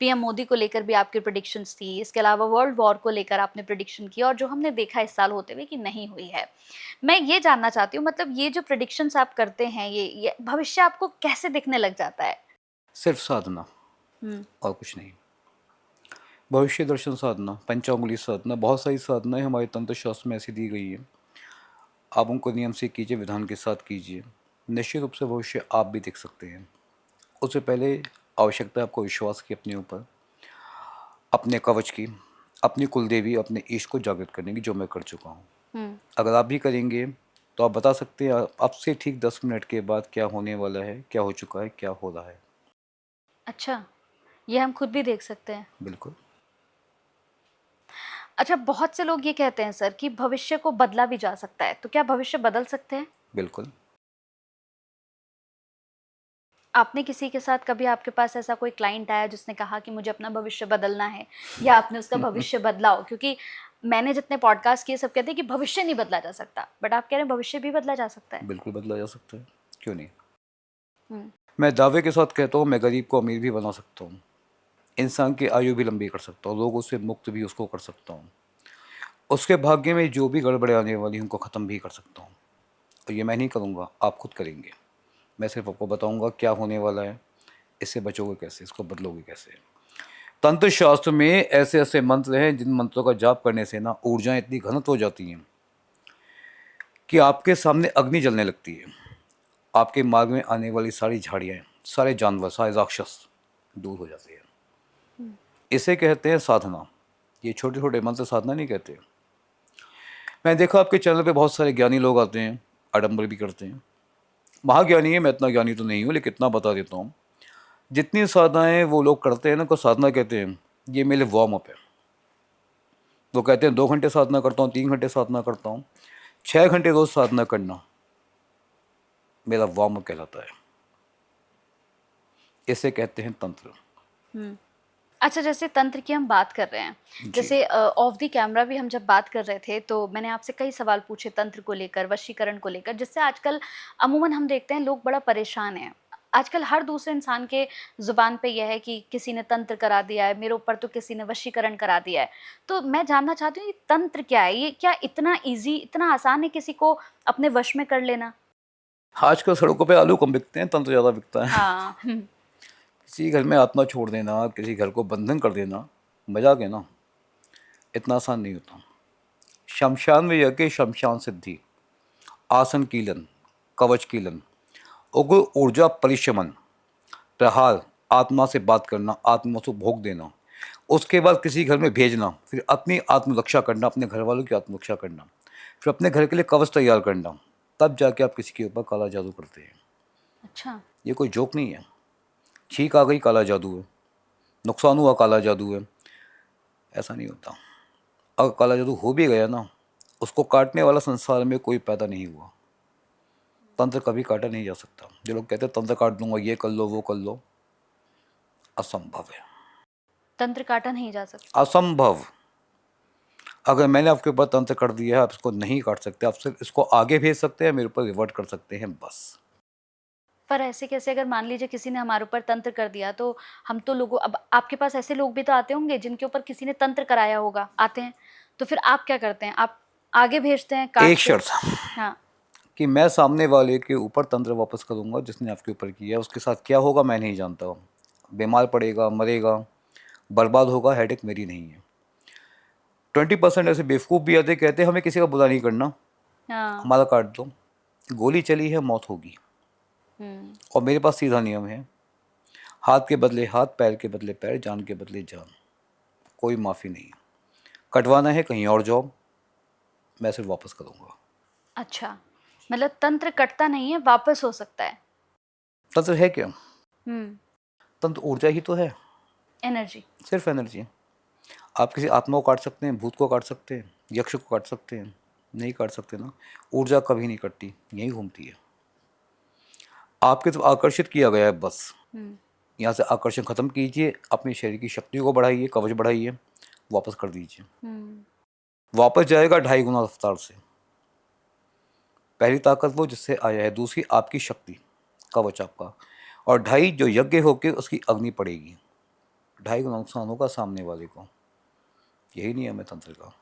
PM Modi को लेकर भी आपकी प्रेडिक्शंस थी, इसके अलावा वर्ल्ड वॉर को लेकर आपने प्रेडिक्शन की और जो हमने देखा इस साल होते हुए कि नहीं हुई है। मैं ये जानना चाहती हूँ मतलब ये जो प्रेडिक्शंस आप करते हैं ये भविष्य आपको कैसे दिखने लग जाता है? सिर्फ साधना हुँ, और कुछ नहीं। भविष्य दर्शन साधना, पंचांगुली साधना, बहुत सारी साधनाएं हमारे तंत्र शास्त्र में ऐसी दी गई है। आप उनको नियम से कीजिए, विधान के साथ कीजिए, निश्चित रूप से भविष्य आप भी देख सकते हैं। उससे पहले आवश्यकता है आपको विश्वास की अपने ऊपर, अपने कवच की, अपनी कुलदेवी, अपने ईश को जागृत करने की, जो मैं कर चुका हूँ। हुँ। अगर आप भी करेंगे तो आप बता सकते हैं अब से ठीक 10 मिनट के बाद क्या होने वाला है, क्या हो चुका है, क्या हो रहा है। अच्छा, ये हम खुद भी देख सकते हैं। बिल्कुल। अच्छा, बहुत से लोग ये कहते हैं सर कि भविष्य को बदला भी जा सकता है, तो क्या भविष्य बदल सकते हैं? बिल्कुल। आपने किसी के साथ कभी आपके पास ऐसा कोई क्लाइंट आया जिसने कहा कि मुझे अपना भविष्य बदलना है या आपने उसका भविष्य बदला हो? क्योंकि मैंने जितने पॉडकास्ट किए सब कहते हैं कि भविष्य नहीं बदला जा सकता, बट आप कह रहे हैं भविष्य भी बदला जा सकता है। बिल्कुल बदला जा सकता है, क्यों नहीं। हुँ, मैं दावे के साथ कहता हूँ, मैं गरीब को अमीर भी बना सकता हूँ, इंसान की आयु भी लंबी कर सकता हूँ, लोगों से मुक्त भी उसको कर सकता हूँ, उसके भाग्य में जो भी गड़बड़े आने वाली उनको ख़त्म भी कर सकता हूँ। और ये मैं नहीं करूँगा, आप खुद करेंगे। मैं सिर्फ आपको बताऊँगा क्या होने वाला है, इससे बचोगे कैसे, इसको बदलोगे कैसे। तंत्र शास्त्र में ऐसे ऐसे मंत्र हैं जिन मंत्रों का जाप करने से ना ऊर्जाएं इतनी घनत हो जाती हैं कि आपके सामने अग्नि जलने लगती है। आपके मार्ग में आने वाली सारी झाड़ियाँ, सारे जानवर, सारे राक्षस दूर हो जाते हैं। हुँ, इसे कहते हैं साधना। ये छोटे छोटे मंत्र साधना नहीं कहते। मैं देखा आपके चैनल पे बहुत सारे ज्ञानी लोग आते हैं, आडंबर भी करते हैं। महाज्ञानी है, मैं इतना ज्ञानी तो नहीं हूँ, लेकिन इतना बता देता हूँ, जितनी साधनाएं वो लोग करते हैं ना, को साधना कहते हैं। ये मेरे वार्म अप है। वो कहते हैं 2 घंटे साधना करता हूँ, 3 घंटे साधना करता हूँ, 6 घंटे रोज साधना करना मेरा वार्म अप कहलाता है। इसे कहते हैं तंत्र। हुँ। अच्छा, जैसे तंत्र की हम बात कर रहे हैं, जी। जैसे ऑफ द कैमरा भी हम जब बात कर रहे थे, तो मैंने आपसे कई सवाल पूछे तंत्र को लेकर, वशीकरण को लेकर, जिससे आजकल अमूमन हम देखते हैं लोग बड़ा परेशान हैं। आजकल हर दूसरे इंसान के ज़ुबान पे यह है कि किसी ने तंत्र करा दिया है, मेरे ऊपर तो किसी ने वशीकरण करा दिया है। तो मैं जानना चाहती हूँ ये तंत्र क्या है? ये क्या इतना ईज़ी, इतना आसान है किसी को अपने वश में कर लेना? आजकल सड़कों पे आलू कम बिकते हैं, तंत्र ज़्यादा बिकता है। हाँ, हुँ, किसी घर में आत्मा छोड़ देना, किसी घर को बंधन कर देना, मजाक है ना। इतना आसान नहीं होता। शमशान में यज्ञ, शमशान सिद्धि, आसन कीलन, कवच कीलन, उग्र ऊर्जा परिशमन, प्रहार, आत्मा से बात करना, आत्मा को भोग देना, उसके बाद किसी घर में भेजना, फिर अपनी आत्मरक्षा करना, अपने घर वालों की आत्मरक्षा करना, फिर अपने घर के लिए कवच तैयार करना, तब जाके आप किसी के ऊपर काला जादू करते हैं। अच्छा। ये कोई जोक नहीं है। छींक आ गई काला जादू है, नुकसान हुआ काला जादू है, ऐसा नहीं होता। अगर काला जादू हो भी गया ना, उसको काटने वाला संसार में कोई पैदा नहीं हुआ। तंत्र कभी काटा नहीं जा सकता। जो लोग कहते हैं तंत्र काट दूंगा, ये कर लो, वो कर लो, असंभव है। तंत्र काटा नहीं जा सकता। असंभव। अगर मैंने आपके ऊपर तंत्र कर दिया है, आप इसको नहीं काट सकते। आप सिर्फ इसको आगे भेज सकते हैं, मेरे ऊपर रिवर्ट कर सकते हैं, बस। पर ऐसे कैसे अगर मान लीजिए किसी ने हमारे ऊपर तंत्र कर दिया तो हम तो लोगों अब आपके पास ऐसे लोग भी तो आते होंगे जिनके ऊपर किसी ने तंत्र कराया होगा, आते हैं। तो फिर आप क्या करते हैं? आप आगे भेजते हैं काट एक के? शर्त हाँ, कि मैं सामने वाले के ऊपर तंत्र वापस करूंगा जिसने आपके ऊपर किया है। उसके साथ क्या होगा मैं नहीं जानता। बीमार पड़ेगा, मरेगा, बर्बाद होगा, हेडेक मेरी नहीं है। 20% ऐसे बेवकूफ़ भी आते, कहते हैं हमें किसी का बुरा नहीं करना, हाँ। हमारा काट दो, गोली चली है, मौत होगी। हुँ, और मेरे पास सीधा नियम है, हाथ के बदले हाथ, पैर के बदले पैर, जान के बदले जान, कोई माफ़ी नहीं। कटवाना है कहीं और जाओ, मैं सिर्फ वापस करूँगा। अच्छा। मतलब तंत्र कटता नहीं है, वापस हो सकता है। तंत्र है क्या? हुँ, तंत्र ऊर्जा ही तो है, एनर्जी। सिर्फ एनर्जी। आप किसी आत्मा को काट सकते हैं, भूत को काट सकते हैं, यक्ष को काट सकते हैं, नहीं काट सकते ना। ऊर्जा कभी नहीं कटती, यहीं घूमती है। आपके तो आकर्षित किया गया है बस। हुँ, यहाँ से आकर्षण खत्म कीजिए, अपने शरीर की शक्ति को बढ़ाइए, कवच बढ़ाइए, वापस कर दीजिए। हुँ, वापस जाएगा 2.5 गुना रफ्तार से। पहली ताकत वो जिससे आया है, दूसरी आपकी शक्ति, कवच आपका, और 2.5 जो यज्ञ होके उसकी अग्नि पड़ेगी, ढाई गुना नुकसान होगा सामने वाले को। यही नियम है तंत्र का।